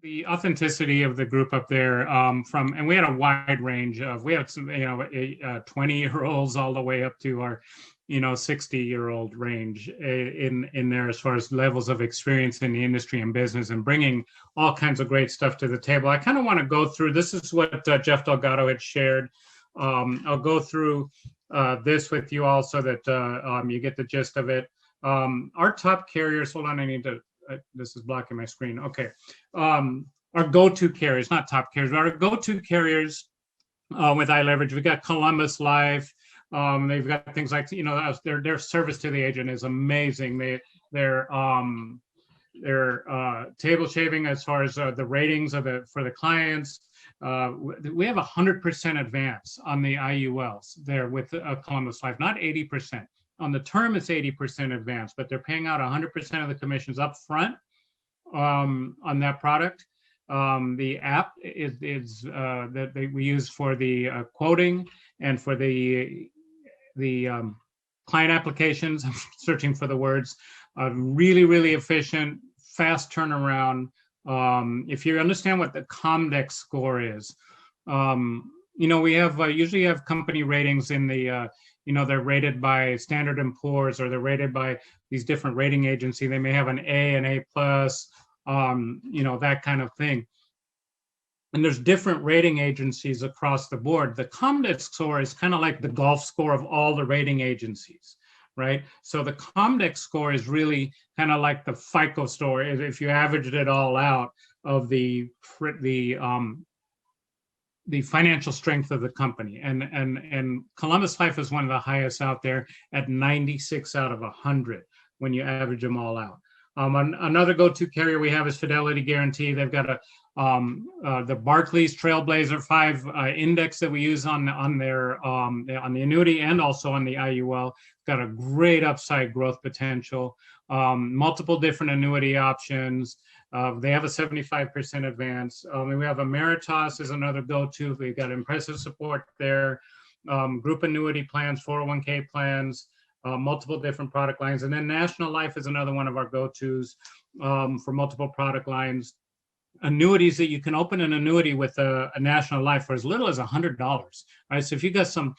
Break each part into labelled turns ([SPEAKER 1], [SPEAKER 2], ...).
[SPEAKER 1] the authenticity of the group up there, and we had a wide range of, we had some, 20-year-olds all the way up to our, 60-year-old range in there, as far as levels of experience in the industry and business, and bringing all kinds of great stuff to the table. I kind of want to go through, this is what Jeff Delgado had shared. I'll go through this with you all so that you get the gist of it. Our top carriers, hold on, this is blocking my screen. Okay. Our go-to carriers, not top carriers, but our go-to carriers with iLeverage, we got Columbus Life. They've got things like, their service to the agent is amazing. Their table shaving as far as the ratings for the clients. We have 100% advance on the IULs there with Columbus Life, not 80%. On the term, it's 80% advance, but they're paying out 100% of the commissions up front on that product. The app is that we use for the quoting and for the client applications. I'm searching for the words. Really, really efficient, fast turnaround. If you understand what the Comdex score is, we have usually have company ratings in the they're rated by Standard & Poor's, or they're rated by these different rating agencies. They may have an A, an A+, that kind of thing. And there's different rating agencies across the board. The Comdex score is kind of like the golf score of all the rating agencies, right? So the Comdex score is really kind of like the FICO score, if you averaged it all out, of the financial strength of the company. And Columbus Life is one of the highest out there at 96 out of 100 when you average them all out. Another go-to carrier we have is Fidelity Guarantee. They've got the Barclays Trailblazer 5 index that we use on the annuity and also on the IUL. Got a great upside growth potential. Multiple different annuity options. They have a 75% advance. We have Emeritus is another go-to. We've got impressive support there. Group annuity plans, 401k plans, multiple different product lines. And then National Life is another one of our go-tos for multiple product lines. Annuities that you can open an annuity with a National Life for as little as $100. Right? So if you got some,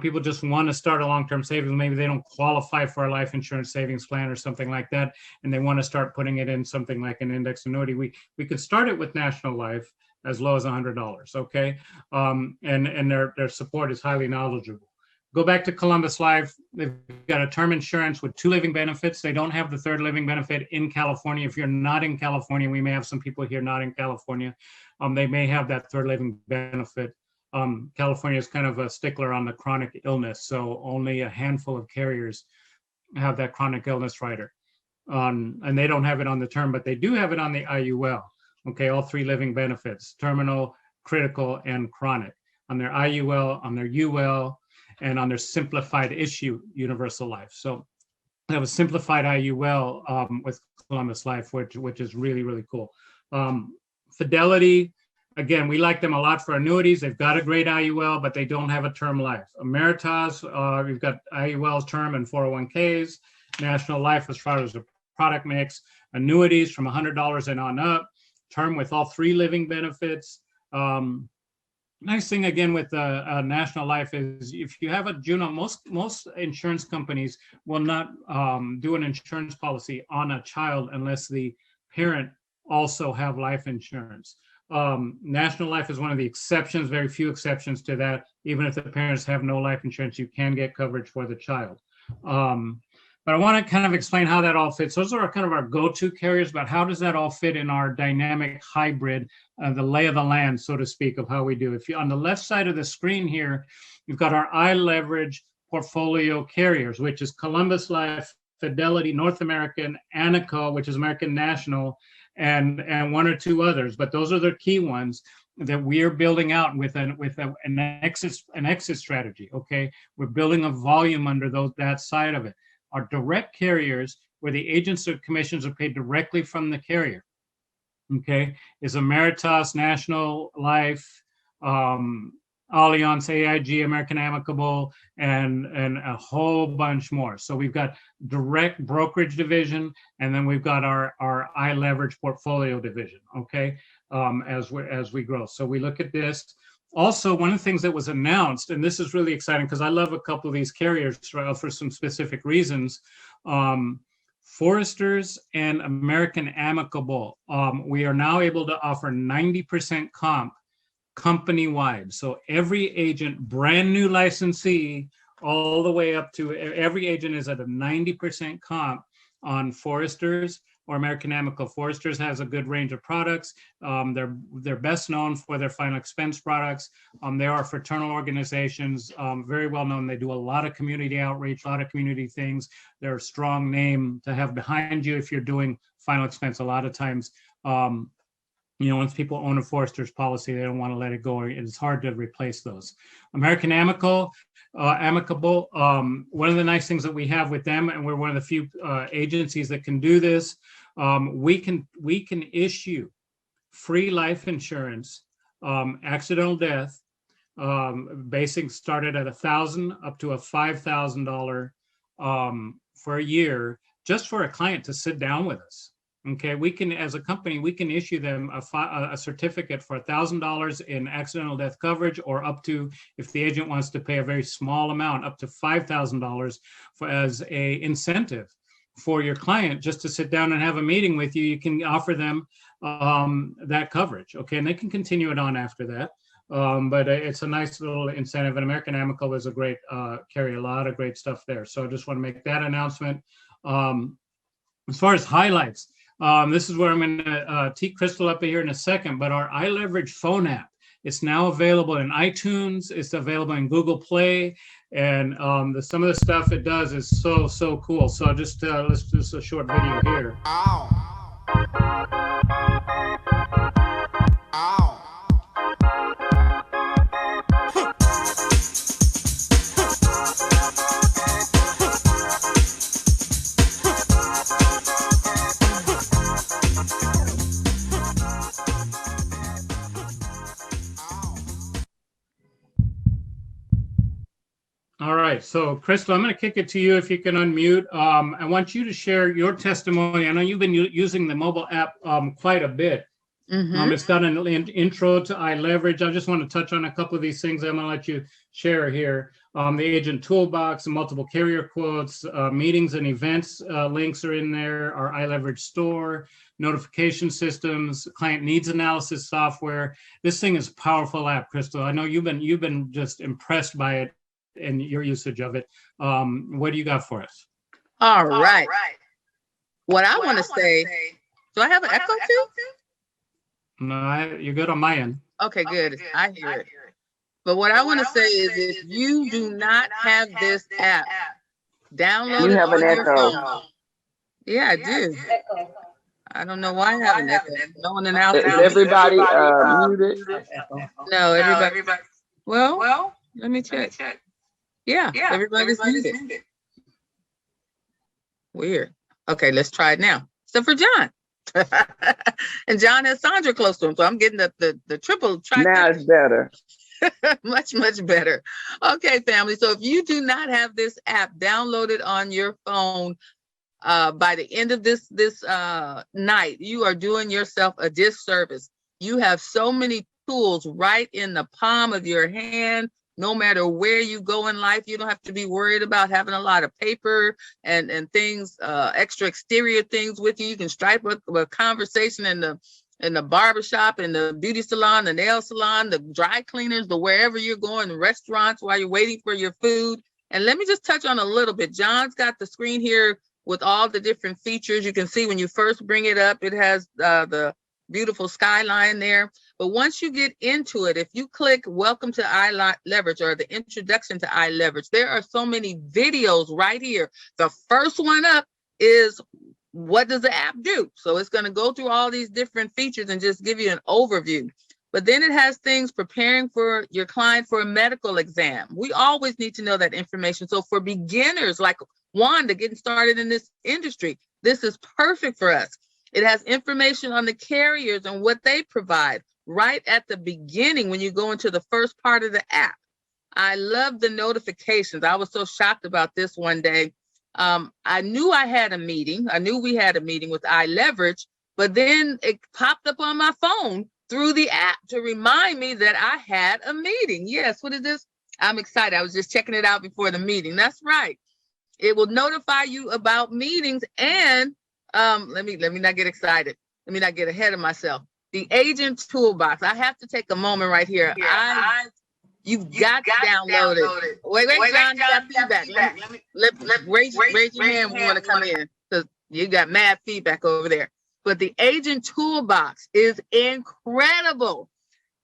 [SPEAKER 1] people just want to start a long-term savings, maybe they don't qualify for a life insurance savings plan or something like that, and they want to start putting it in something like an index annuity, we could start it with National Life as low as $100, okay? And their support is highly knowledgeable. Go back to Columbus Life. They've got a term insurance with 2 living benefits. They don't have the 3rd living benefit in California. If you're not in California, we may have some people here not in California. They may have that 3rd living benefit. California is kind of a stickler on the chronic illness, so only a handful of carriers have that chronic illness rider. And they don't have it on the term, but they do have it on the IUL. Okay, all 3 living benefits: terminal, critical, and chronic on their IUL, on their UL, and on their simplified issue universal life. So that was simplified IUL with Columbus Life, which is really, really cool. Fidelity, again, we like them a lot for annuities. They've got a great IUL, but they don't have a term life. Emeritus, we've got IULs, term, and 401ks. National Life as far as the product mix. Annuities from $100 and on up. Term with all 3 living benefits. Nice thing again with National Life is if you have a Juno, most insurance companies will not do an insurance policy on a child unless the parent also have life insurance. National Life is one of the exceptions, very few exceptions to that. Even if the parents have no life insurance, you can get coverage for the child. But I want to kind of explain how that all fits. Those are kind of our go-to carriers, but how does that all fit in our dynamic hybrid, the lay of the land, so to speak, of how we do? If you on the left side of the screen here, you've got our iLeverage portfolio carriers, which is Columbus Life, Fidelity, North American, Anaco, which is American National, and 1 or 2 others. But those are the key ones that we are building out with an exit strategy. Okay, we're building a volume under that side of it. Our direct carriers, where the agents or commissions are paid directly from the carrier, okay, is Emeritus, National Life, Allianz, AIG, American Amicable, and a whole bunch more. So we've got direct brokerage division, and then we've got our iLeverage portfolio division, okay? as we grow. So we look at this. Also, one of the things that was announced, and this is really exciting because I love a couple of these carriers for some specific reasons. Foresters and American Amicable, we are now able to offer 90% comp company-wide. So every agent, brand new licensee, all the way up to every agent is at a 90% comp on Foresters or American Amicable. Foresters has a good range of products. They're best known for their final expense products. They are fraternal organizations, very well known. They do a lot of community outreach, a lot of community things. They're a strong name to have behind you if you're doing final expense. A lot of times, once people own a Forester's policy, they don't want to let it go. It's hard to replace those. American Amicable, one of the nice things that we have with them, and we're one of the few agencies that can do this, we can issue free life insurance, accidental death, basic started at $1,000 up to a $5,000 for a year, just for a client to sit down with us. Okay, we can, as a company, we can issue them a certificate for $1,000 in accidental death coverage, or up to, if the agent wants to pay a very small amount, up to $5,000 as a incentive for your client just to sit down and have a meeting with you. You can offer them that coverage, okay, and they can continue it on after that. But it's a nice little incentive, and American Amicable is a great carry, a lot of great stuff there. So I just want to make that announcement. As far as highlights, this is where I'm going to tee Crystal up here in a second, but our iLeverage phone app, it's now available in iTunes, it's available in Google Play, and some of the stuff it does is so cool. So just let's do a short video here. Ow. All right, so Crystal, I'm going to kick it to you if you can unmute. I want you to share your testimony. I know you've been using the mobile app quite a bit. Mm-hmm. It's got an intro to iLeverage. I just want to touch on a couple of these things. I'm going to let you share here. The agent toolbox, multiple carrier quotes, meetings and events links are in there. Our iLeverage store, notification systems, client needs analysis software. This thing is a powerful app, Crystal. I know you've been just impressed by it and your usage of it. What do you got for us?
[SPEAKER 2] All right. What I want to say, do I have an echo too?
[SPEAKER 1] No, you're good on my end.
[SPEAKER 2] Okay, good. I hear it. But what I want to say is, if you do not have this app, download it on your phone. Yeah, I do. I don't know why I have an echo. No one announced.
[SPEAKER 3] Is everybody muted?
[SPEAKER 2] No, everybody. Well, let me check. Yeah, everybody's muted. Weird. Okay, let's try it now. Except for John. And John has Sandra close to him, so I'm getting the triple trifecta.
[SPEAKER 3] Now it's better.
[SPEAKER 2] much better. Okay, family. So if you do not have this app downloaded on your phone by the end of this night, you are doing yourself a disservice. You have so many tools right in the palm of your hand. No matter where you go in life, you don't have to be worried about having a lot of paper and things, extra exterior things with you. You can strike a conversation in the barbershop, in the beauty salon, the nail salon, the dry cleaners, the wherever you're going, the restaurants while you're waiting for your food. And let me just touch on a little bit. John's got the screen here with all the different features. You can see when you first bring it up, it has the beautiful skyline there. But once you get into it, if you click Welcome to iLeverage or the introduction to iLeverage, there are so many videos right here. The first one up is, what does the app do? So it's going to go through all these different features and just give you an overview. But then it has things preparing for your client for a medical exam. We always need to know that information. So for beginners like Wanda getting started in this industry, this is perfect for us. It has information on the carriers and what they provide right at the beginning when you go into the first part of the app. I love the notifications. I was so shocked about this one day. I knew I had a meeting. I knew we had a meeting with iLeverage, but then it popped up on my phone through the app to remind me that I had a meeting. Yes, what is this? I'm excited. I was just checking it out before the meeting. That's right. It will notify you about meetings. And let me not get excited. Let me not get ahead of myself. The agent toolbox. I have to take a moment right here. You've got to download it. Wait, John, you got feedback. Raise your hand when you want to come in, because you got mad feedback over there. But the agent toolbox is incredible.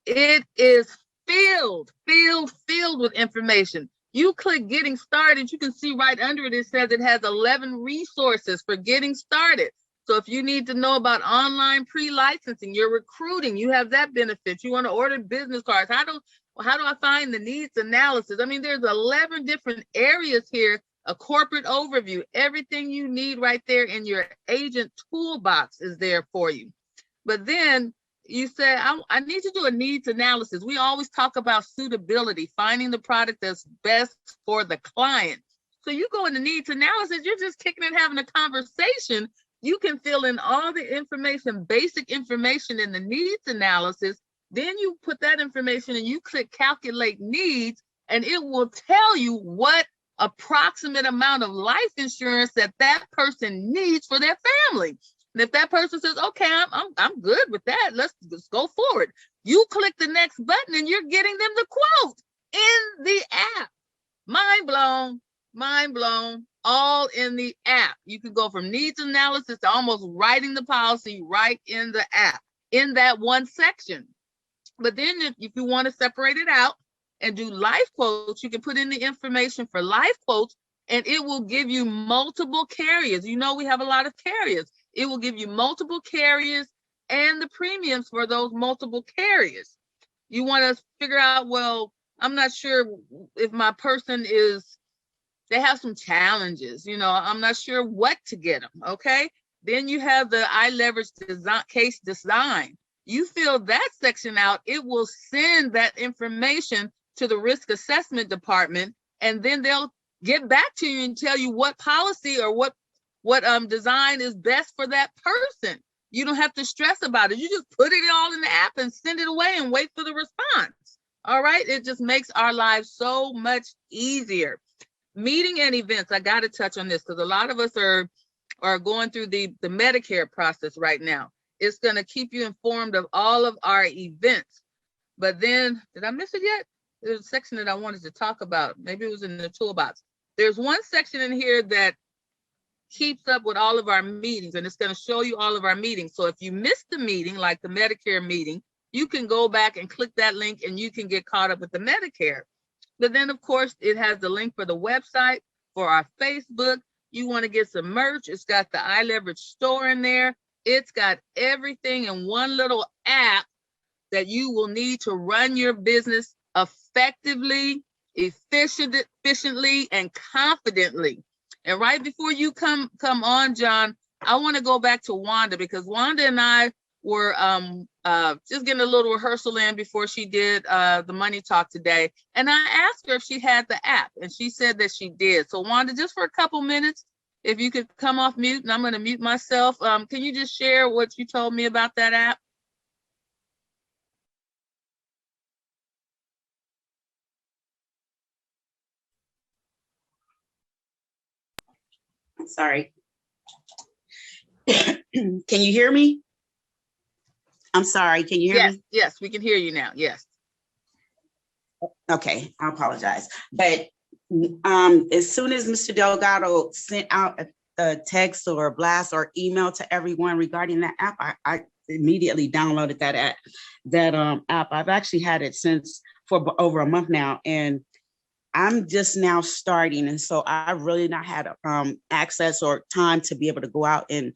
[SPEAKER 2] It is filled with information. You click getting started, you can see right under it, it says it has 11 resources for getting started. So if you need to know about online pre-licensing, you're recruiting, you have that benefit. You want to order business cards. How do I find the needs analysis? I mean, there's 11 different areas here, a corporate overview, everything you need right there in your agent toolbox is there for you. But then you say, I need to do a needs analysis. We always talk about suitability, finding the product that's best for the client. So you go into needs analysis, you're just kicking and having a conversation. You can fill in all the information, basic information in the needs analysis. Then you put that information and you click calculate needs, and it will tell you what approximate amount of life insurance that person needs for their family. And if that person says, okay, I'm good with that, let's go forward. You click the next button and you're getting them the quote in the app. Mind blown, all in the app. You can go from needs analysis to almost writing the policy right in the app, in that one section. But then if you want to separate it out and do life quotes, you can put in the information for life quotes, and it will give you multiple carriers. You know, we have a lot of carriers. It will give you multiple carriers and the premiums for those multiple carriers. You want to figure out, well, I'm not sure if my person they have some challenges, you know, I'm not sure what to get them, okay? Then you have the iLeverage case design. You fill that section out, it will send that information to the risk assessment department, and then they'll get back to you and tell you what policy or what design is best for that person. You don't have to stress about it. You just put it all in the app and send it away and wait for the response. All right. It just makes our lives so much easier. Meeting and events. I got to touch on this because a lot of us are going through the Medicare process right now. It's going to keep you informed of all of our events. But then, did I miss it yet? There's a section that I wanted to talk about. Maybe it was in the toolbox. There's one section in here that keeps up with all of our meetings, and it's going to show you all of our meetings. So if you missed the meeting, like the Medicare meeting, you can go back and click that link and you can get caught up with the Medicare. But then, of course, it has the link for the website, for our Facebook. You want to get some merch. It's got the iLeverage store in there. It's got everything in one little app that you will need to run your business effectively, efficiently, and confidently. And right before you come on, John, I want to go back to Wanda, because Wanda and I were just getting a little rehearsal in before she did the money talk today. And I asked her if she had the app, and she said that she did. So Wanda, just for a couple minutes, if you could come off mute, and I'm going to mute myself. Can you just share what you told me about that app?
[SPEAKER 4] Sorry. Can you hear me? I'm sorry. Can you hear me?
[SPEAKER 2] Yes, we can hear you now. Yes.
[SPEAKER 4] Okay, I apologize. But as soon as Mr. Delgado sent out a text or a blast or email to everyone regarding that app, I immediately downloaded that app. I've actually had it for over a month now, and I'm just now starting, and so I've really not had access or time to be able to go out and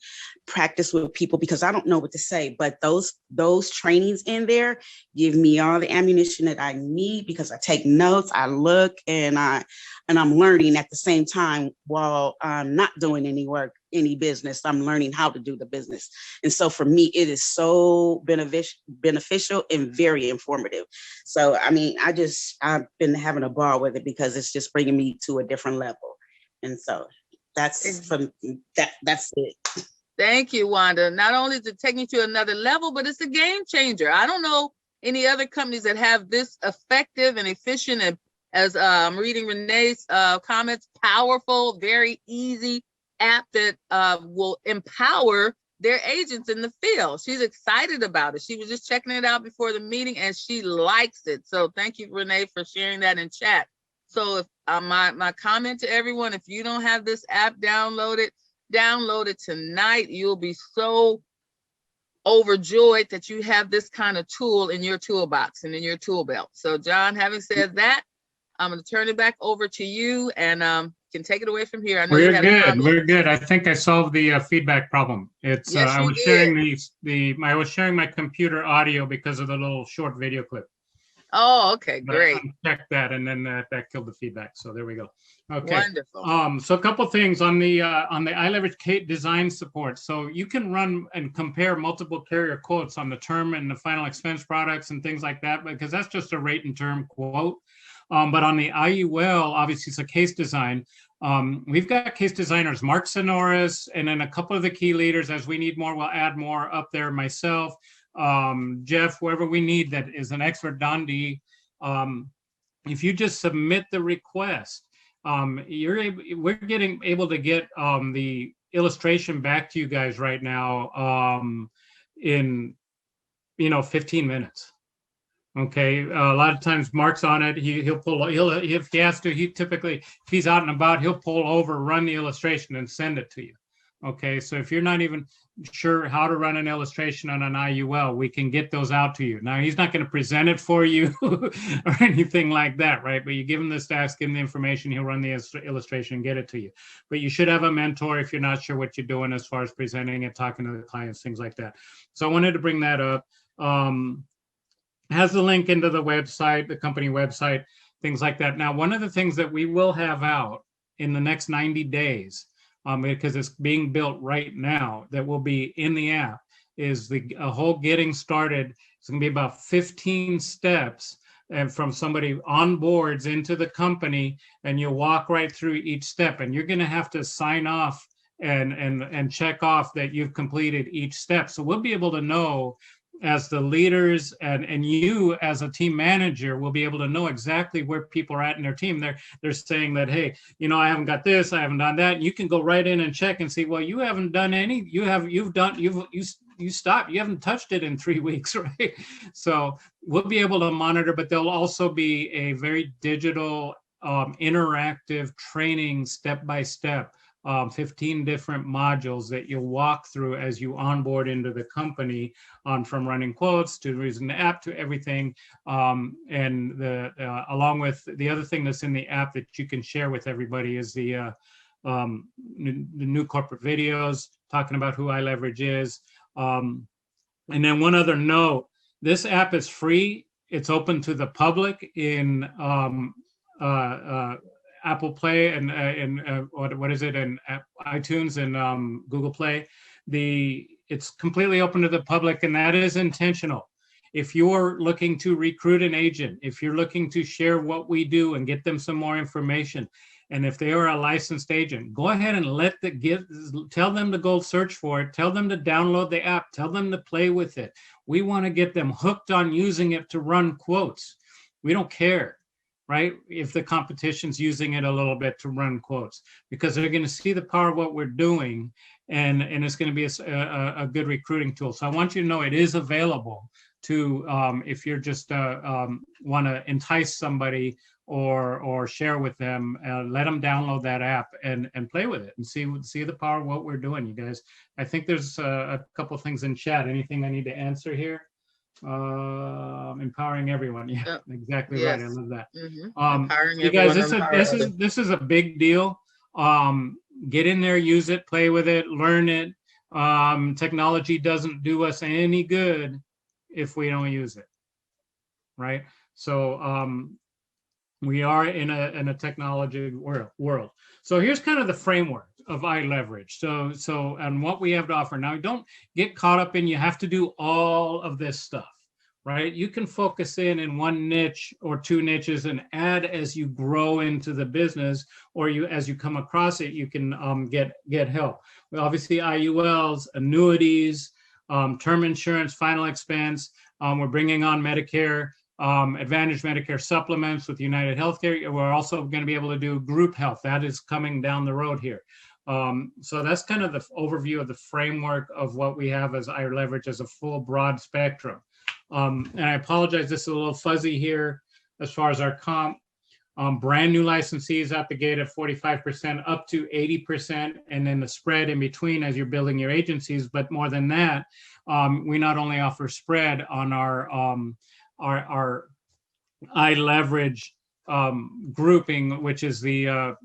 [SPEAKER 4] practice with people because I don't know what to say. But those trainings in there give me all the ammunition that I need, because I take notes, I look, and I'm learning at the same time while I'm not doing any business. I'm learning how to do the business, and so for me, it is so beneficial and very informative. So I mean, I've been having a ball with it because it's just bringing me to a different level, and so that's it.
[SPEAKER 2] Thank you, Wanda. Not only does it take me to another level, but it's a game changer. I don't know any other companies that have this effective and efficient, and as I'm reading Renee's comments, powerful, very easy app that will empower their agents in the field. She's excited about it. She was just checking it out before the meeting and she likes it. So thank you, Renee, for sharing that in chat. So if my comment to everyone, if you don't have this app downloaded, download it tonight. You'll be so overjoyed that you have this kind of tool in your toolbox and in your tool belt. So John, having said that, I'm going to turn it back over to you and can take it away from here. I know
[SPEAKER 1] We're good. We're good. I think I solved the feedback problem. It's
[SPEAKER 2] yes,
[SPEAKER 1] I was sharing I was sharing my computer audio because of the little short video clip.
[SPEAKER 2] Oh, okay, great.
[SPEAKER 1] Check that, and then that killed the feedback. So there we go. Okay.
[SPEAKER 2] Wonderful.
[SPEAKER 1] So a couple things on the iLeverage design support. So you can run and compare multiple carrier quotes on the term and the final expense products and things like that, because that's just a rate and term quote. But on the IUL, obviously it's a case design. We've got case designers, Mark Sonoras, and then a couple of the key leaders. As we need more, we'll add more up there. Myself, Jeff, whoever we need that is an expert, Don D. If you just submit the request, we're getting able to get the illustration back to you guys right now in 15 minutes. Okay, a lot of times Mark's on it. If he has to, if he's out and about, he'll pull over, run the illustration, and send it to you. Okay, so if you're not even sure how to run an illustration on an IUL, we can get those out to you. Now, he's not going to present it for you or anything like that, right? But you give him the stats, give him the information, he'll run the illustration and get it to you. But you should have a mentor if you're not sure what you're doing as far as presenting it, talking to the clients, things like that. So I wanted to bring that up. Has the link into the website, the company website, things like that. Now, one of the things that we will have out in the next 90 days, because it's being built right now, that will be in the app, is a whole getting started. It's going to be about 15 steps, and from somebody onboards into the company, and you'll walk right through each step, and you're going to have to sign off and check off that you've completed each step. So we'll be able to know, as the leaders and you as a team manager will be able to know exactly where people are at in their team. They're saying that, hey, I haven't got this, I haven't done that. And you can go right in and check and see, well, you haven't done any, you stopped, you haven't touched it in 3 weeks, right? So we'll be able to monitor, but there'll also be a very digital, interactive training step-by-step. 15 different modules that you'll walk through as you onboard into the company, from running quotes to using the app to everything. And along with the other thing that's in the app that you can share with everybody is the new corporate videos talking about who iLeverage is. And then one other note, this app is free. It's open to the public in Apple Play and what is it, and iTunes and Google Play. It's completely open to the public, and that is intentional. If you're looking to recruit an agent, if you're looking to share what we do and get them some more information, and if they are a licensed agent, go ahead and tell them to go search for it, tell them to download the app, tell them to play with it. We want to get them hooked on using it to run quotes. We don't care, right, if the competition's using it a little bit to run quotes, because they're going to see the power of what we're doing, and it's going to be a good recruiting tool. So I want you to know it is available to, if you're just want to entice somebody or share with them, let them download that app and play with it and see the power of what we're doing, you guys. I think there's a couple things in chat. Anything I need to answer here? Empowering everyone. Yeah, exactly. Yes. Right. I love that. Mm-hmm. You guys, this is a big deal. Get in there, use it, play with it, learn it. Technology doesn't do us any good if we don't use it, right? So we are in a technology world. So here's kind of the framework of iLeverage. So and what we have to offer. Now, don't get caught up in you have to do all of this stuff, right? You can focus in one niche or two niches and add as you grow into the business, or as you come across it, you can get help. Well, obviously, IULs, annuities, term insurance, final expense. We're bringing on Medicare Advantage, Medicare supplements with United Healthcare. We're also going to be able to do group health. That is coming down the road here. So that's kind of the overview of the framework of what we have as iLeverage as a full broad spectrum. And I apologize, this is a little fuzzy here as far as our comp. Brand new licensees out the gate at 45%, up to 80%, and then the spread in between as you're building your agencies. But more than that, we not only offer spread on our iLeverage grouping, which is the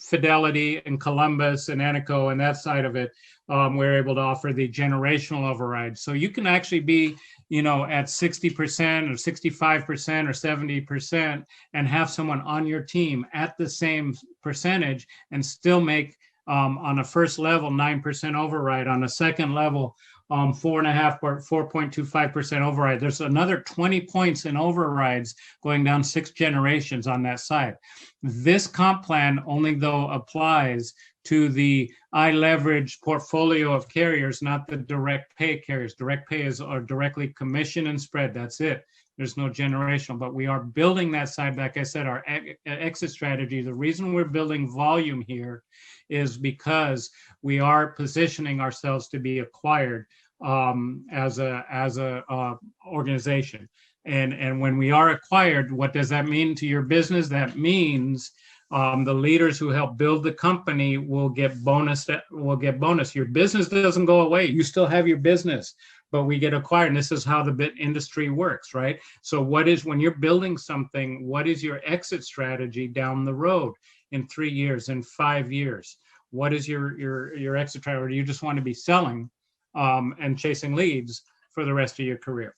[SPEAKER 1] Fidelity and Columbus and Anico and that side of it, we're able to offer the generational override. So you can actually be, at 60% or 65% or 70% and have someone on your team at the same percentage and still make on a first level 9% override, on a second level 4.5 or 4.25% override. There's another 20 points in overrides going down 6 generations on that side. This comp plan only though applies to the iLeverage portfolio of carriers, not the direct pay carriers. Direct pay are directly commission and spread. That's it. There's no generational, but we are building that side. Like I said, our exit strategy, the reason we're building volume here is because we are positioning ourselves to be acquired as a organization. And when we are acquired, what does that mean to your business? That means the leaders who help build the company will get bonus. Your business doesn't go away. You still have your business, but we get acquired. And this is how the bit industry works, right? So when you're building something, what is your exit strategy down the road in 3 years, in 5 years? What is your exit strategy? Or do you just want to be selling and chasing leads for the rest of your career?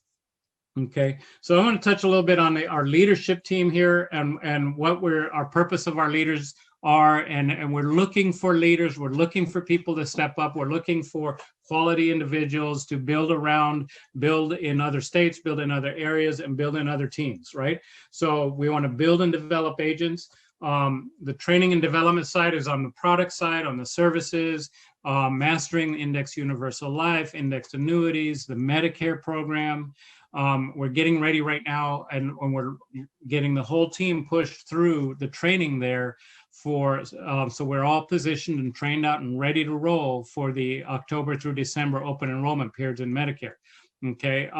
[SPEAKER 1] Okay, so I want to touch a little bit on our leadership team here and what our purpose of our leaders are, and we're looking for leaders. We're looking for people to step up. We're looking for quality individuals to build in other states, build in other areas, and build in other teams, right? So we want to build and develop agents. The training and development side is on the product side, on the services, mastering Index Universal Life, Indexed Annuities, the Medicare program. We're getting ready right now, and we're getting the whole team pushed through the training there so we're all positioned and trained out and ready to roll for the October through December open enrollment periods in Medicare. Okay.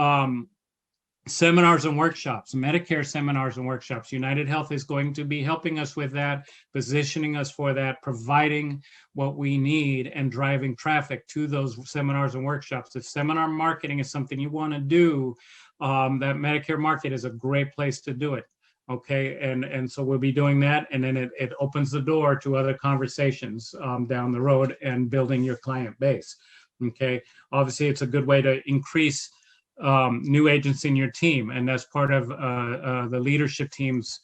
[SPEAKER 1] Seminars and workshops, Medicare seminars and workshops. United Health is going to be helping us with that, positioning us for that, providing what we need and driving traffic to those seminars and workshops. If seminar marketing is something you want to do, that Medicare market is a great place to do it. Okay, and so we'll be doing that, and then it opens the door to other conversations down the road and building your client base. Okay, obviously it's a good way to increase new agents in your team, and that's part of the leadership team's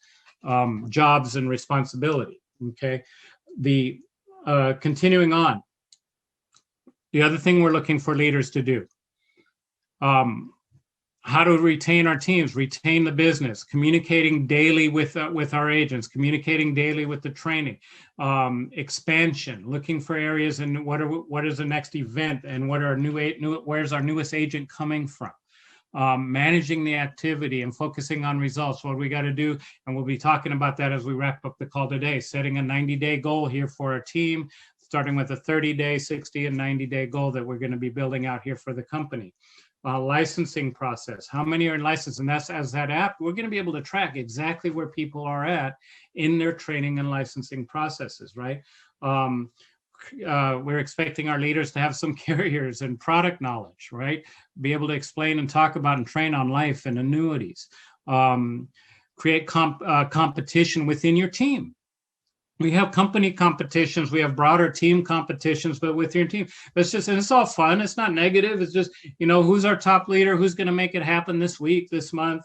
[SPEAKER 1] jobs and responsibility. Okay, continuing on, the other thing we're looking for leaders to do, how to retain our teams, retain the business, communicating daily with our agents, communicating daily with the training, expansion, looking for areas and what is the next event and where's our newest agent coming from. Managing the activity and focusing on results, what we got to do, and we'll be talking about that as we wrap up the call today, setting a 90-day goal here for our team, starting with a 30-day, 60 and 90-day goal that we're going to be building out here for the company. Licensing process, how many are licensed, and that's as that app, we're going to be able to track exactly where people are at in their training and licensing processes, right? We're expecting our leaders to have some carriers and product knowledge, right? Be able to explain and talk about and train on life and annuities. Create competition within your team. We have company competitions, we have broader team competitions, but with your team, and it's all fun. It's not negative. It's just, who's our top leader? Who's going to make it happen this week, this month,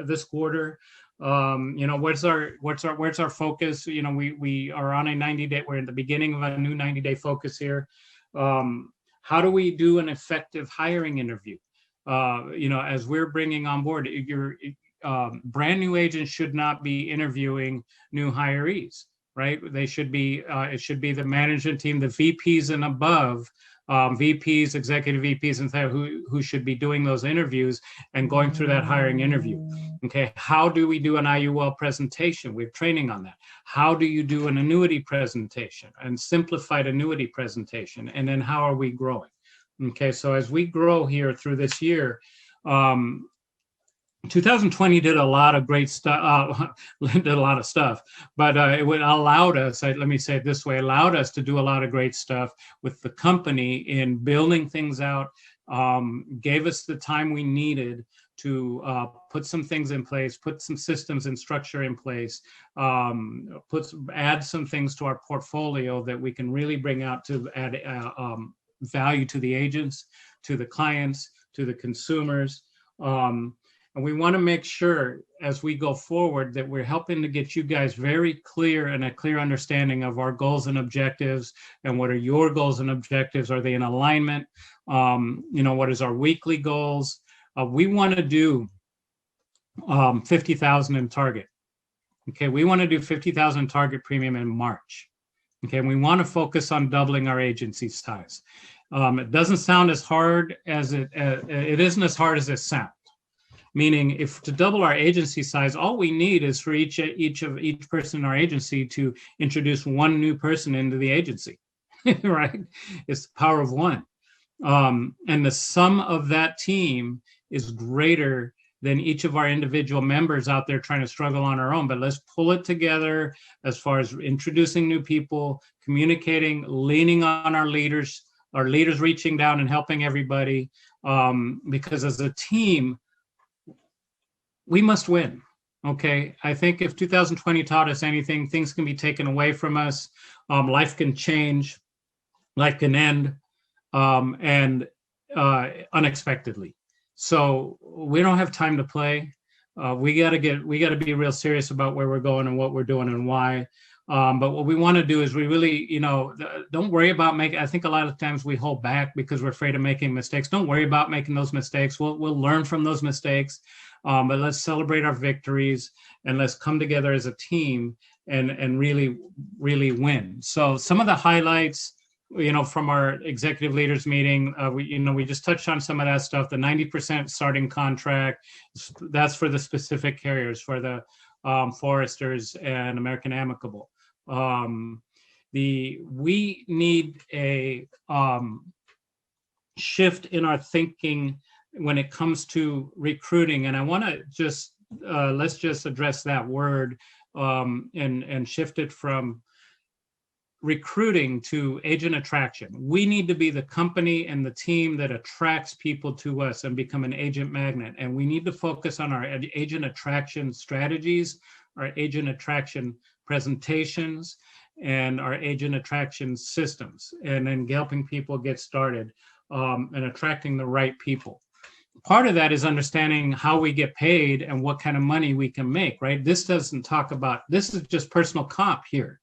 [SPEAKER 1] this quarter? Where's our focus? We are on a 90-day, we're in the beginning of a new 90-day focus here. How do we do an effective hiring interview? as we're bringing on board, your brand new agents should not be interviewing new hirees, right? They should be, it should be the management team, the VPs and above, VPs, executive VPs, and who should be doing those interviews and going through that hiring interview. Okay, how do we do an IUL presentation? We have training on that. How do you do an annuity presentation and simplified annuity presentation? And then how are we growing? Okay, so as we grow here through this year, 2020 did a lot of great stuff, did a lot of stuff, but it allowed us, let me say it this way, allowed us to do a lot of great stuff with the company in building things out, gave us the time we needed to put some things in place, put some systems and structure in place, add some things to our portfolio that we can really bring out to add value to the agents, to the clients, to the consumers. And we want to make sure as we go forward that we're helping to get you guys very clear and a clear understanding of our goals and objectives, and what are your goals and objectives? Are they in alignment? What is our weekly goals? We want to do 50,000 in target. Okay, we want to do 50,000 target premium in March. Okay, and we want to focus on doubling our agency size. It doesn't sound as hard as it isn't as hard as it sounds. Meaning, if to double our agency size, all we need is for each person in our agency to introduce one new person into the agency, right? It's the power of one. And the sum of that team is greater than each of our individual members out there trying to struggle on our own. But let's pull it together as far as introducing new people, communicating, leaning on our leaders reaching down and helping everybody. Because as a team, we must win. Okay, I think if 2020 taught us anything, things can be taken away from us. Life can change, life can end, and unexpectedly. So we don't have time to play. We got to be real serious about where we're going and what we're doing and why. But what we want to do is we really, don't worry about making. I think a lot of times we hold back because we're afraid of making mistakes. Don't worry about making those mistakes. We'll learn from those mistakes. But let's celebrate our victories and let's come together as a team and really, really win. So some of the highlights, from our executive leaders meeting, we just touched on some of that stuff. The 90% starting contract, that's for the specific carriers, for the Foresters and American Amicable. We need a shift in our thinking when it comes to recruiting, and I want to just let's just address that word and shift it from recruiting to agent attraction. We need to be the company and the team that attracts people to us and become an agent magnet. And we need to focus on our agent attraction strategies, our agent attraction presentations, and our agent attraction systems, and then helping people get started and attracting the right people. Part of that is understanding how we get paid and what kind of money we can make, right? This doesn't talk about, this is just personal comp here.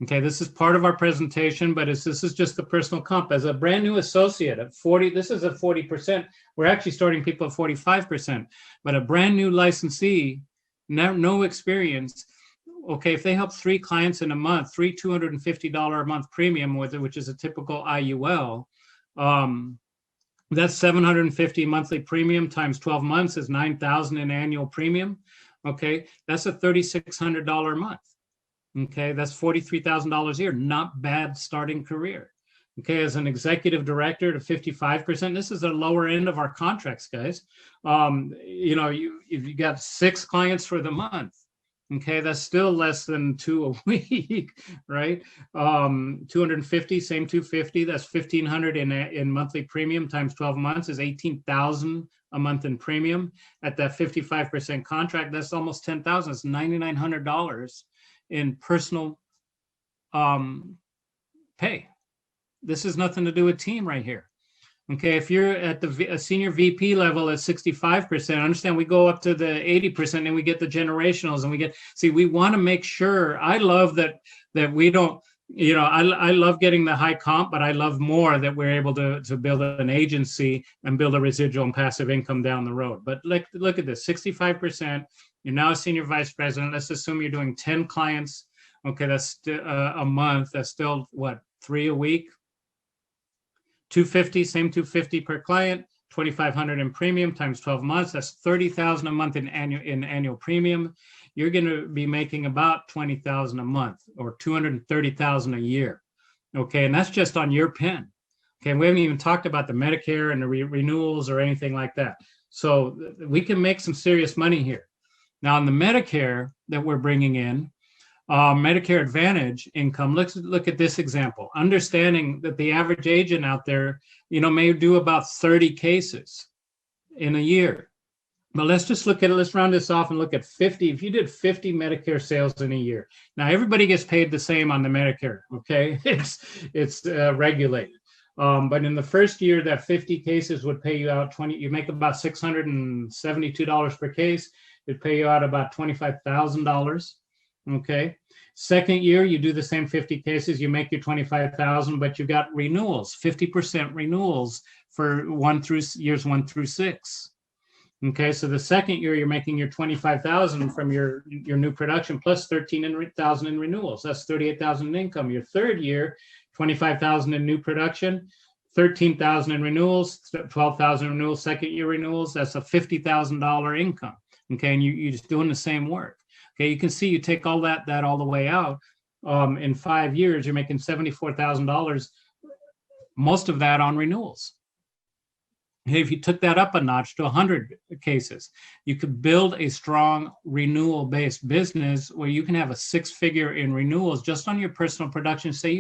[SPEAKER 1] Okay, this is part of our presentation, but this is just the personal comp. As a brand new associate at 40, this is at 40%. We're actually starting people at 45%, but a brand new licensee, no experience. Okay, if they help 3 clients in a month, $250 a month premium with it, which is a typical IUL, that's $750 monthly premium times 12 months is $9,000 in annual premium. Okay, that's a $3,600 a month. Okay, that's $43,000 a year. Not bad starting career. Okay, as an executive director to 55%, this is the lower end of our contracts, guys. If you got 6 clients for the month, okay, that's still less than 2 a week, right? 250, same 250, that's 1,500 in monthly premium times 12 months is 18,000 a month in premium. At that 55% contract, that's almost 10,000. It's $9,900 in personal pay. This has nothing to do with team right here. Okay, if you're at the senior VP level at 65%, understand we go up to the 80% and we get the generationals and we want to make sure, I love that we don't, you know, I love getting the high comp, but I love more that we're able to build an agency and build a residual and passive income down the road. But look at this, 65%. You're now a senior vice president. Let's assume you're doing 10 clients. Okay, that's a month. That's still what, 3 a week? 250, same 250 per client. 2,500 in premium times 12 months. That's 30,000 a month in annual premium. You're going to be making about 20,000 a month, or 230,000 a year. Okay, and that's just on your pen. Okay, we haven't even talked about the Medicare and the renewals or anything like that. So we can make some serious money here. Now, on the Medicare that we're bringing in, Medicare Advantage income, look at this example. Understanding that the average agent out there, you know, may do about 30 cases in a year. But let's just look at it. Let's round this off and look at 50. If you did 50 Medicare sales in a year, now everybody gets paid the same on the Medicare. Okay, it's regulated. But in the first year, that 50 cases would pay you out 20. You make about $672 per case. It'd pay you out about $25,000. Okay. Second year, you do the same 50 cases. You make your 25,000, but you got renewals, 50% renewals for years 1 through 6. Okay, so the second year you're making your 25,000 from your new production plus 13,000 in renewals. That's 38,000 in income. Your third year, 25,000 in new production, 13,000 in renewals, 12,000 renewals. Second year renewals, that's a $50,000 income. Okay, and you're just doing the same work. Okay, you can see you take all that all the way out. In 5 years, you're making $74,000. Most of that on renewals. If you took that up a notch to 100 cases, you could build a strong renewal-based business where you can have a 6-figure in renewals just on your personal production. Say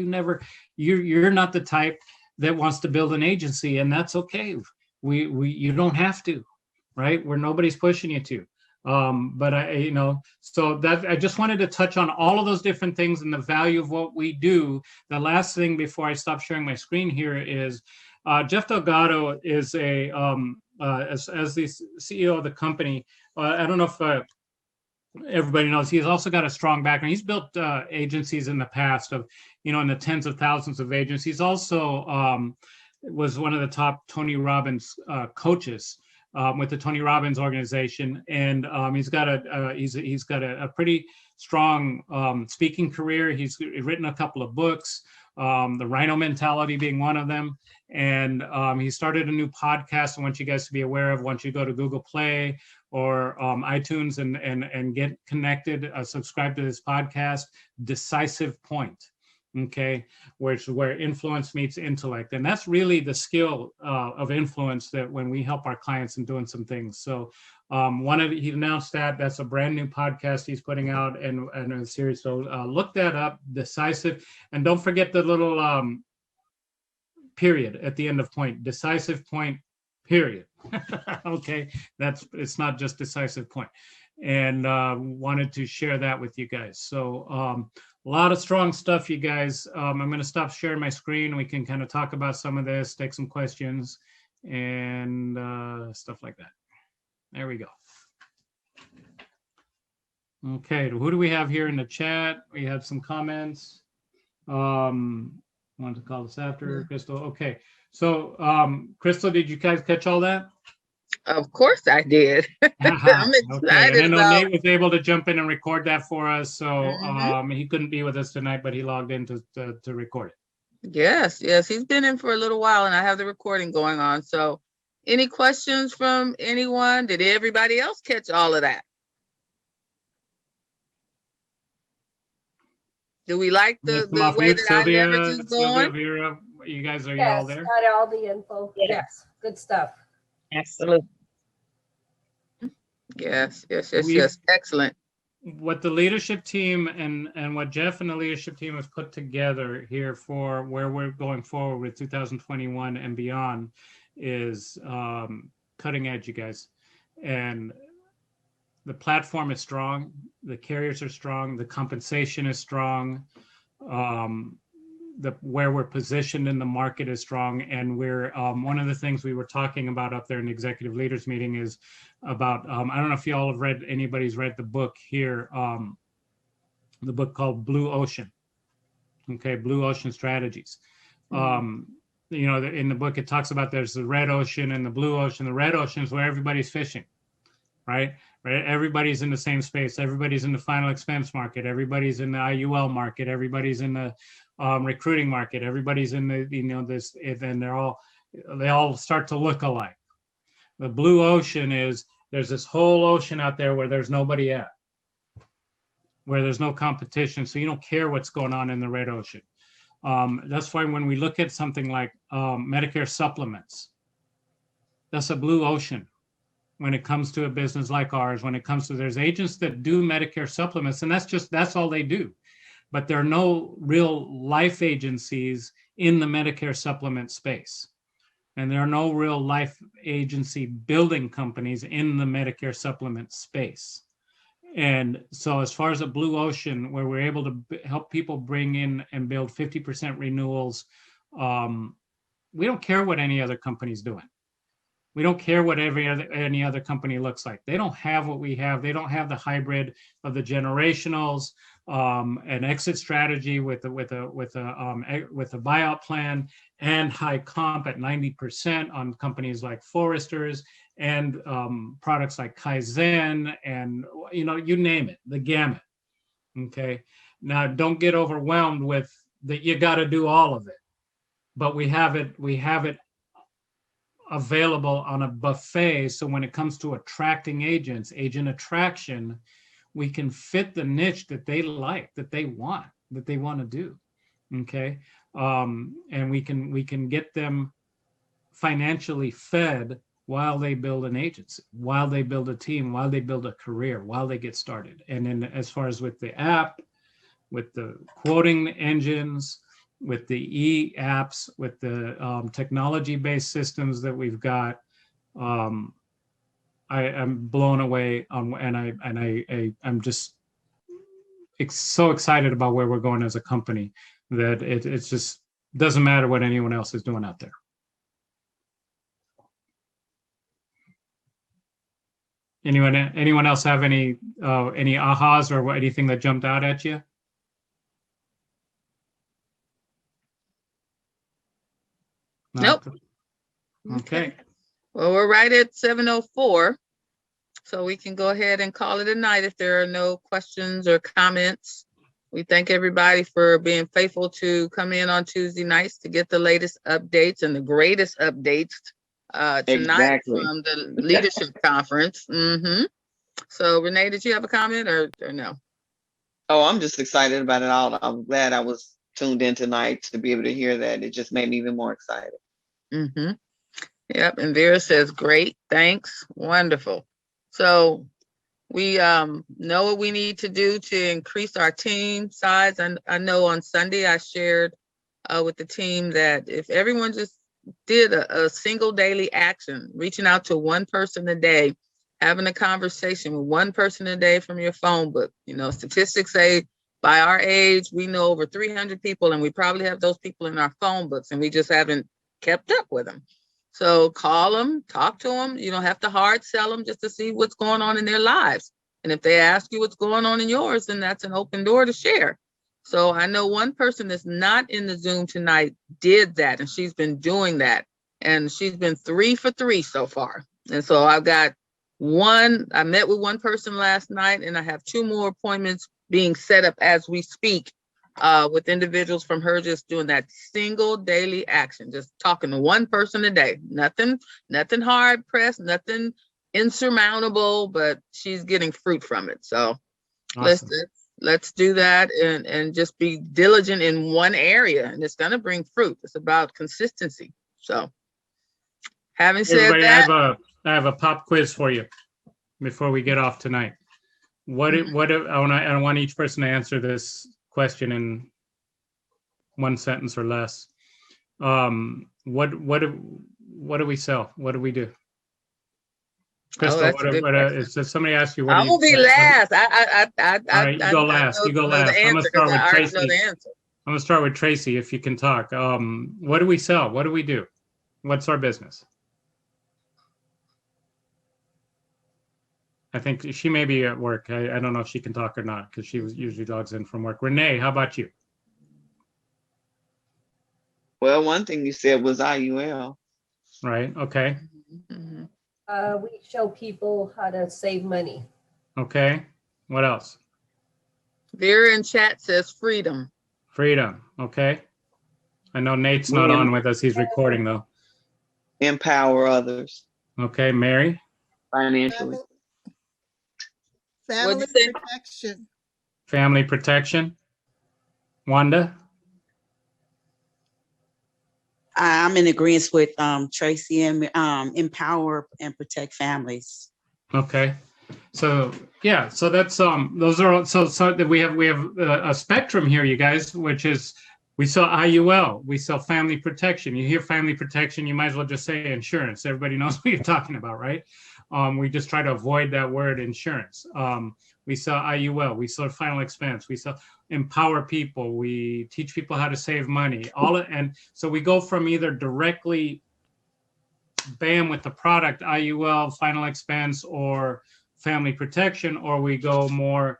[SPEAKER 1] you're not the type that wants to build an agency, and that's okay. You don't have to, right? Where nobody's pushing you to. But I just wanted to touch on all of those different things and the value of what we do. The last thing before I stop sharing my screen here is, Jeff Delgado is as the CEO of the company. I don't know if everybody knows, he's also got a strong background. He's built agencies in the past of, in the tens of thousands of agents. He's also was one of the top Tony Robbins coaches with the Tony Robbins organization, and he's got a pretty strong speaking career. He's written a couple of books. The Rhino Mentality being one of them. And he started a new podcast I want you guys to be aware of. Once you go to Google Play or iTunes and get connected, subscribe to this podcast, Decisive Point, okay, where influence meets intellect. And that's really the skill of influence that when we help our clients in doing some things. So he announced that's a brand new podcast he's putting out and a series. So look that up, Decisive. And don't forget the little period at the end of point, Decisive Point, period. Okay, it's not just Decisive Point. And wanted to share that with you guys. So a lot of strong stuff, you guys. I'm going to stop sharing my screen. We can kind of talk about some of this, take some questions and stuff like that. There we go. Okay, who do we have here in the chat? We have some comments. Want to call this after, Crystal? Okay, so Crystal, did you guys catch all that?
[SPEAKER 2] Of course I did. I'm excited.
[SPEAKER 1] Okay. And I know Nate was able to jump in and record that for us. So he couldn't be with us tonight, but he logged in to record it.
[SPEAKER 2] Yes, he's been in for a little while, and I have the recording going on. So any questions from anyone? Did everybody else catch all of that? Do we like the way that iLeverage is going?
[SPEAKER 1] Vera, you guys, are you all there?
[SPEAKER 5] Got all the info. Yes, good stuff.
[SPEAKER 4] Absolutely.
[SPEAKER 2] Yes. Excellent.
[SPEAKER 1] What the leadership team and what Jeff and the leadership team have put together here for where we're going forward with 2021 and beyond is cutting edge, you guys. And the platform is strong. The carriers are strong. The compensation is strong. Where we're positioned in the market is strong. And we're one of the things we were talking about up there in the executive leaders meeting is about, I don't know if you all have anybody's read the book here, the book called Blue Ocean. Okay, blue ocean strategies. In the book, it talks about there's the red ocean and the blue ocean. The red ocean is where everybody's fishing, right? Everybody's in the same space. Everybody's in the final expense market. Everybody's in the IUL market. Everybody's in the recruiting market. Everybody's in the, and they all start to look alike. The blue ocean is, there's this whole ocean out there where there's nobody at, where there's no competition. So you don't care what's going on in the red ocean. That's why when we look at something like Medicare supplements, that's a blue ocean. When it comes to a business like ours, there's agents that do Medicare supplements, and that's all they do. But there are no real life agencies in the Medicare supplement space. And there are no real life agency building companies in the Medicare supplement space. And so as far as a blue ocean, where we're able to help people bring in and build 50% renewals, we don't care what any other company's doing. We don't care what any other company looks like. They don't have what we have. They don't have the hybrid of the generationals, an exit strategy with a buyout plan, and high comp at 90% on companies like Foresters, and products like Kaizen, and you name it, the gamut. Okay. Now, don't get overwhelmed with that. You got to do all of it, but we have it available on a buffet. So when it comes to attracting agents, agent attraction, we can fit the niche that they like, that they want to do. Okay. And we can get them financially fed while they build an agency, while they build a team, while they build a career, while they get started. And then as far as with the app, with the quoting engines, with the e-apps, with the technology-based systems that we've got, I am blown away, I'm just so excited about where we're going as a company that it's just doesn't matter what anyone else is doing out there. Anyone else have any ahas or anything that jumped out at you?
[SPEAKER 2] Nope.
[SPEAKER 1] Okay.
[SPEAKER 2] Well, we're right at 7:04, so we can go ahead and call it a night if there are no questions or comments. We thank everybody for being faithful to come in on Tuesday nights to get the latest updates and the greatest updates tonight
[SPEAKER 3] Exactly.
[SPEAKER 2] from the leadership conference. So Renee, did you have a comment or no?
[SPEAKER 6] Oh, I'm just excited about it all. I'm glad I was tuned in tonight to be able to hear that. It just made me even more excited.
[SPEAKER 2] Yep. And Vera says, great, thanks, wonderful. So we know what we need to do to increase our team size. And I know on Sunday I shared with the team that if everyone just did a single daily action, reaching out to one person a day, having a conversation with one person a day from your phone book. Statistics say by our age, we know over 300 people, and we probably have those people in our phone books, and we just haven't kept up with them. So call them, talk to them. You don't have to hard sell them, just to see what's going on in their lives. And if they ask you what's going on in yours, then that's an open door to share. So I know one person that's not in the Zoom tonight did that, and she's been doing that. And she's been 3 for 3 so far. And so I've got I met with one person last night, and I have 2 more appointments being set up as we speak with individuals from her just doing that single daily action, just talking to one person a day. Nothing hard pressed, nothing insurmountable, but she's getting fruit from it. So awesome. Let's do that and just be diligent in one area, and it's going to bring fruit. It's about consistency. So having said
[SPEAKER 1] everybody,
[SPEAKER 2] that,
[SPEAKER 1] I have a pop quiz for you before we get off tonight. I want each person to answer this question in 1 sentence or less. What do we sell? What do we do? Crystal, if somebody asks you,
[SPEAKER 2] I will be last.
[SPEAKER 1] All right, you go last. You go last. I'm gonna start with Tracy. I'm gonna start with Tracy if you can talk. What do we sell? What do we do? What's our business? I think she may be at work. I don't know if she can talk or not because she usually logs in from work. Renee, how about you?
[SPEAKER 6] Well, one thing you said was IUL.
[SPEAKER 1] right? Okay,
[SPEAKER 2] Mhm.
[SPEAKER 5] We show people how to save money.
[SPEAKER 1] okay. What else?
[SPEAKER 2] Vera in chat says freedom.
[SPEAKER 1] Freedom, okay. I know Nate's
[SPEAKER 6] We
[SPEAKER 1] not on with us. He's recording though.
[SPEAKER 6] empower others
[SPEAKER 1] Okay, Mary,
[SPEAKER 6] financially.
[SPEAKER 2] What'd
[SPEAKER 7] Family
[SPEAKER 2] you say?
[SPEAKER 7] protection.
[SPEAKER 1] family protection. Wanda,
[SPEAKER 4] I'm in agreement with Tracy and empower and protect families.
[SPEAKER 1] okay. So yeah, so that's those are so that we have a spectrum here, you guys, which is we sell IUL, we sell family protection. You hear family protection, you might as well just say insurance. Everybody knows what you're talking about, right? We just try to avoid that word insurance. We sell IUL, we sell final expense, we sell empower people, we teach people how to save money, and so we go from either directly bam with the product IUL, final expense, or family protection, or we go more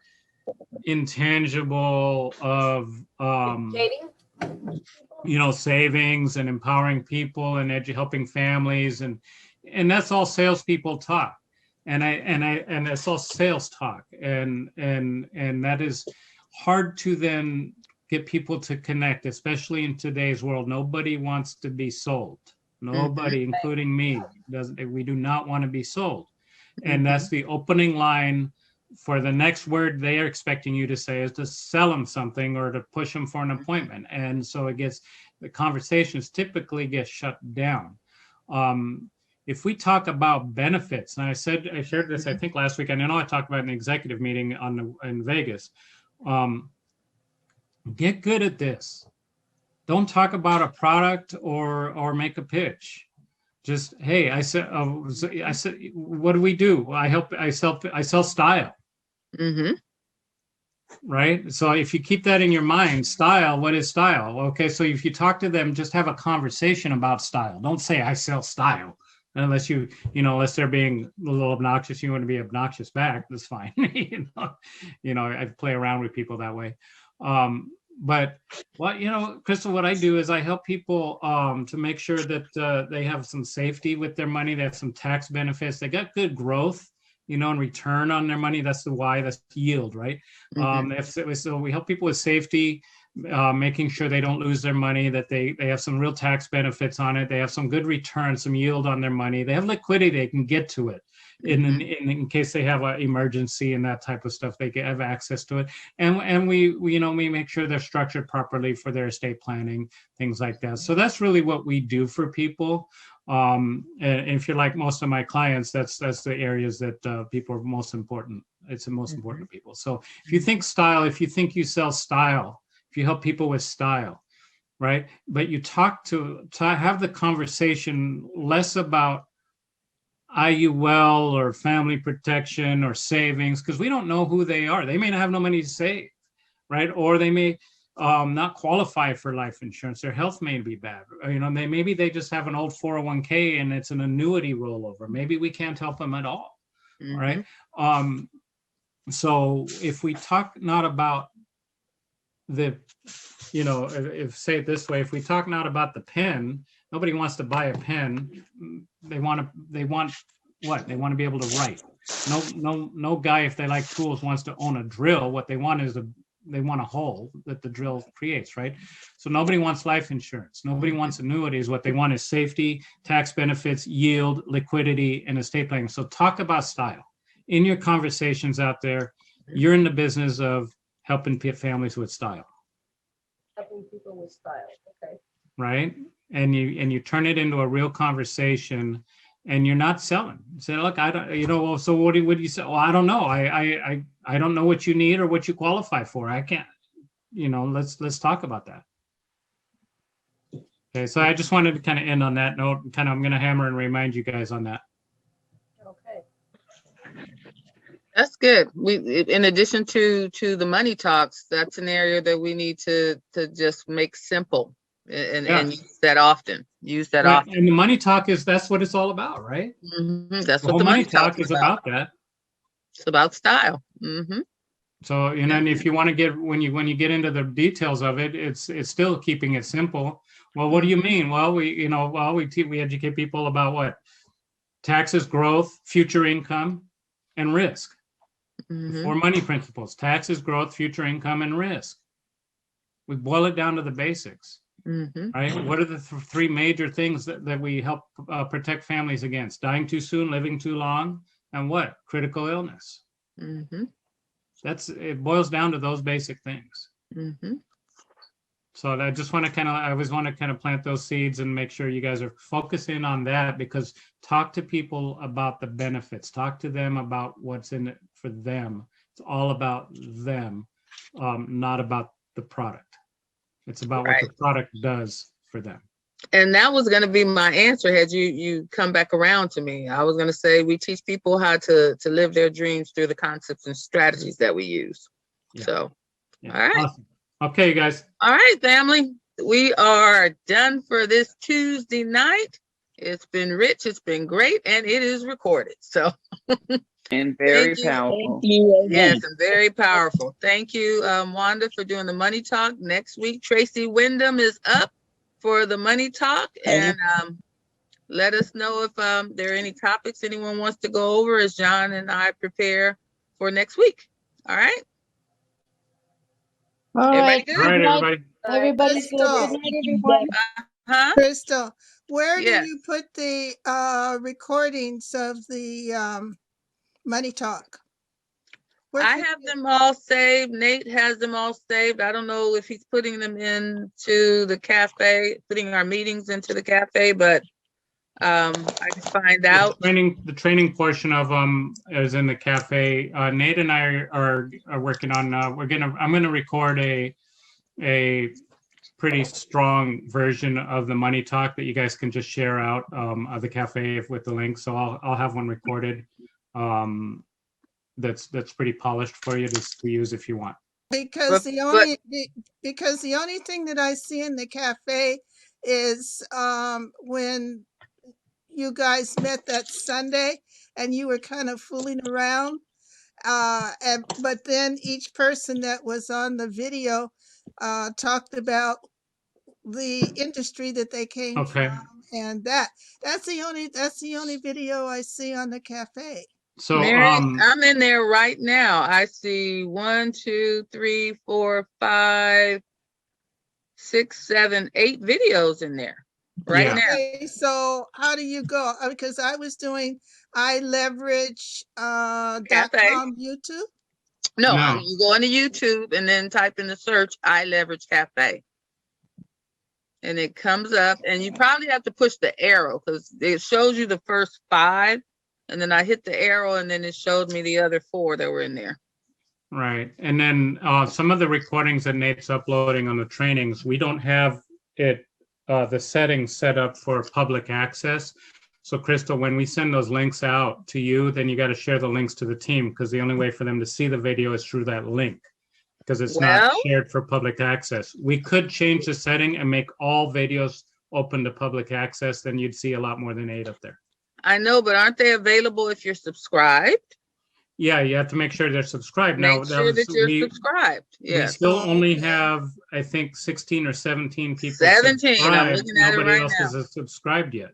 [SPEAKER 1] intangible of
[SPEAKER 5] Educating.
[SPEAKER 1] savings and empowering people and helping families, and that's all salespeople talk, and it's all sales talk, and that is hard to then get people to connect, especially in today's world. Nobody wants to be sold. Nobody, including me, we do not want to be sold. And that's the opening line for the next word they are expecting you to say is to sell them something or to push them for an appointment. And so the conversations typically get shut down. If we talk about benefits, and I shared this, I think last week, and I know I talked about an executive meeting in Vegas. Get good at this. Don't talk about a product or make a pitch. Just, hey, I said, what do we do? I sell style,
[SPEAKER 2] Mm-hmm.
[SPEAKER 1] right? So if you keep that in your mind, style, what is style? Okay, so if you talk to them, just have a conversation about style. Don't say I sell style, unless unless they're being a little obnoxious. You want to be obnoxious back, that's fine. I play around with people that way. But Crystal, what I do is I help people to make sure that they have some safety with their money. They have some tax benefits. They got good growth, and return on their money. That's the why. That's yield, right? So we help people with safety, making sure they don't lose their money, that they have some real tax benefits on it. They have some good return, some yield on their money. They have liquidity. They can get to it. In case they have an emergency and that type of stuff, they have access to it. And we make sure they're structured properly for their estate planning, things like that. So that's really what we do for people. And if you're like most of my clients, that's the areas that people are most important. It's the most important to people. So if you think style, if you think you sell style, if you help people with style, right? But you talk to have the conversation less about IUL or family protection or savings, because we don't know who they are. They may not have no money to save, right? Or they may not qualify for life insurance. Their health may be bad. Maybe they just have an old 401k and it's an annuity rollover. Maybe we can't help them at all, right? So if we talk not about if say it this way, if we talk not about the pen, nobody wants to buy a pen. They want what? They want to be able to write. No guy, if they like tools, wants to own a drill. What they want is they want a hole that the drill creates, right? So nobody wants life insurance. Nobody wants annuities. What they want is safety, tax benefits, yield, liquidity, and estate planning. So talk about style. In your conversations out there, you're in the business of helping families with style.
[SPEAKER 5] Helping people with style. Okay.
[SPEAKER 1] Right? And you turn it into a real conversation, and you're not selling. You say, look, I don't, so what do you say? Well, I don't know. I don't know what you need or what you qualify for. I can't, let's talk about that. Okay, so I just wanted to kind of end on that note. I'm going to hammer and remind you guys on that.
[SPEAKER 5] Okay.
[SPEAKER 2] That's good. In addition to the money talks, that's an area that we need to just make simple and use that often. Often.
[SPEAKER 1] And the money talk that's what it's all about, right?
[SPEAKER 2] That's
[SPEAKER 1] the
[SPEAKER 2] what the
[SPEAKER 1] money talk is about that.
[SPEAKER 2] It's about style.
[SPEAKER 1] So, and if you want to get when you get into the details of it, it's still keeping it simple. Well, what do you mean? Well, we educate people about what? Taxes, growth, future income, and risk.
[SPEAKER 2] Mhm.
[SPEAKER 1] Four money principles: taxes, growth, future income, and risk. We boil it down to the basics,
[SPEAKER 2] Mhm.
[SPEAKER 1] right? What are the three major things that we help protect families against? Dying too soon, living too long, and what? Critical illness.
[SPEAKER 2] Mhm.
[SPEAKER 1] It boils down to those basic things.
[SPEAKER 2] Mhm.
[SPEAKER 1] So I always want to kind of plant those seeds and make sure you guys are focusing on that, because talk to people about the benefits, talk to them about what's in it for them. It's all about them, not about the product. It's about what the product does for them.
[SPEAKER 2] And that was going to be my answer had you come back around to me. I was going to say we teach people how to live their dreams through the concepts and strategies that we use.
[SPEAKER 1] Yeah.
[SPEAKER 2] So,
[SPEAKER 1] Yeah.
[SPEAKER 2] all right.
[SPEAKER 1] Awesome. Okay, guys.
[SPEAKER 2] All right, family. We are done for this Tuesday night. It's been rich, it's been great, and it is recorded. So
[SPEAKER 6] And very
[SPEAKER 2] thank you.
[SPEAKER 6] powerful.
[SPEAKER 2] Yes, and very powerful. Thank you, Wanda, for doing the money talk. Next week, Tracy Wyndham is up for the money talk, and let us know if there are any topics anyone wants to go over as John and I prepare for next week. All right.
[SPEAKER 7] All
[SPEAKER 2] Everybody
[SPEAKER 7] right.
[SPEAKER 2] good?
[SPEAKER 1] All right, everybody.
[SPEAKER 7] Everybody's good. Good night, everyone.
[SPEAKER 2] Huh?
[SPEAKER 8] Crystal, where
[SPEAKER 2] Yes.
[SPEAKER 8] do you put the recordings of the money talk? Where
[SPEAKER 2] I
[SPEAKER 8] can
[SPEAKER 2] have
[SPEAKER 8] you-
[SPEAKER 2] them all saved. Nate has them all saved. I don't know if he's putting them into the cafe, putting our meetings into the cafe, but I can find out.
[SPEAKER 1] The training portion of them is in the cafe. Nate and I are working on. I'm gonna record a pretty strong version of the money talk that you guys can just share out of the cafe with the link. So I'll have one recorded. That's pretty polished for you to use if you want.
[SPEAKER 8] Because
[SPEAKER 2] But-
[SPEAKER 8] the only thing that I see in the cafe is when you guys met that Sunday and you were kind of fooling around. But then each person that was on the video talked about the industry that they came
[SPEAKER 1] Okay.
[SPEAKER 8] from, and that's the only video I see on the cafe.
[SPEAKER 1] So
[SPEAKER 2] Mary, I'm in there right now. I see 1, 2, 3, 4, 5, 6, 7, 8 videos in there right
[SPEAKER 1] Yeah.
[SPEAKER 2] now.
[SPEAKER 8] Okay, so how do you go? Because I was doing iLeverage .com YouTube.
[SPEAKER 2] No,
[SPEAKER 1] No.
[SPEAKER 2] you go into YouTube and then type in the search iLeverage Cafe. And it comes up, and you probably have to push the arrow because it shows you the first 5. And then I hit the arrow, and then it showed me the other 4 that were in there.
[SPEAKER 1] Right. And then some of the recordings that Nate's uploading on the trainings, we don't have the settings set up for public access. So Crystal, when we send those links out to you, then you got to share the links to the team, because the only way for them to see the video is through that link, because it's not shared for public access. We could change the setting and make all videos open to public access. Then you'd see a lot more than 8 up there.
[SPEAKER 2] I know, but aren't they available if you're subscribed?
[SPEAKER 1] Yeah, you have to make sure they're subscribed.
[SPEAKER 2] Make sure that you're subscribed.
[SPEAKER 1] We
[SPEAKER 2] Yes.
[SPEAKER 1] still only have, I think, 16 or 17 people
[SPEAKER 2] 17. I'm
[SPEAKER 1] subscribed.
[SPEAKER 2] looking at it
[SPEAKER 1] Nobody
[SPEAKER 2] right
[SPEAKER 1] else
[SPEAKER 2] now.
[SPEAKER 1] is subscribed yet.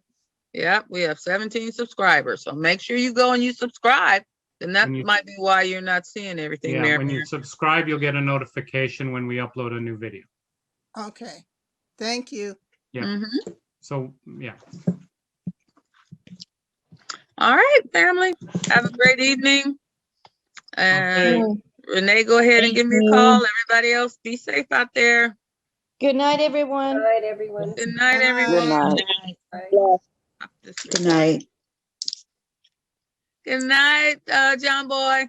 [SPEAKER 2] Yeah, we have 17 subscribers. So make sure you go and you subscribe. And that might be why you're not seeing everything there.
[SPEAKER 1] When you subscribe, you'll get a notification when we upload a new video.
[SPEAKER 8] Okay, thank you.
[SPEAKER 1] Yeah. So, yeah.
[SPEAKER 2] All right, family. Have a great evening. And Renee, go ahead and give me a call. Everybody else, be safe out there.
[SPEAKER 7] Good night, everyone.
[SPEAKER 5] Good night, everyone.
[SPEAKER 2] Good night, everyone.
[SPEAKER 4] Good night.
[SPEAKER 2] Good night, John Boy.